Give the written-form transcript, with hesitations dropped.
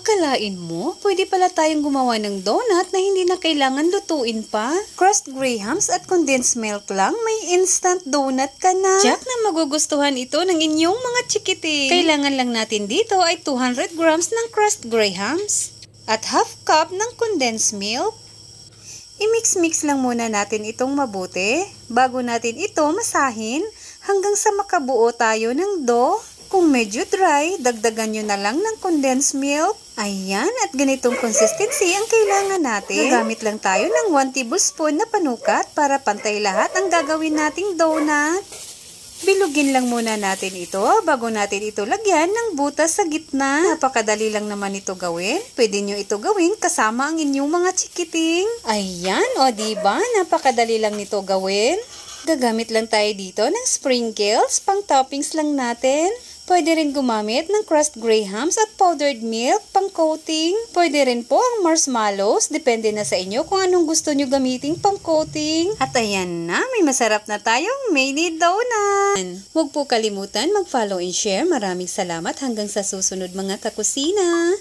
Akalain mo, pwede pala tayong gumawa ng donut na hindi na kailangan lutuin pa. Crushed grahams at condensed milk lang, may instant donut ka na. Jack na magugustuhan ito ng inyong mga chikiting. Kailangan lang natin dito ay 200 grams ng crushed grahams at half cup ng condensed milk. I-mix-mix lang muna natin itong mabuti bago natin ito masahin hanggang sa makabuo tayo ng dough. Kung medyo dry, dagdagan nyo na lang ng condensed milk. Ayan, at ganitong consistency ang kailangan natin. Gagamit lang tayo ng 1 tablespoon na panukat para pantay lahat ang gagawin nating donut. Bilugin lang muna natin ito bago natin ito lagyan ng butas sa gitna. Napakadali lang naman ito gawin. Pwede nyo ito gawin kasama ang inyong mga chikiting. Ayan, o diba? Napakadali lang nito gawin. Gagamit lang tayo dito ng sprinkles, pang toppings lang natin. Pwede rin gumamit ng crushed grahams at powdered milk pang coating. Pwede rin po ang marshmallows, depende na sa inyo kung anong gusto nyo gamitin pang coating. At ayan na, may masarap na tayong mini donut. Huwag po kalimutan mag-follow and share. Maraming salamat hanggang sa susunod mga kakusina.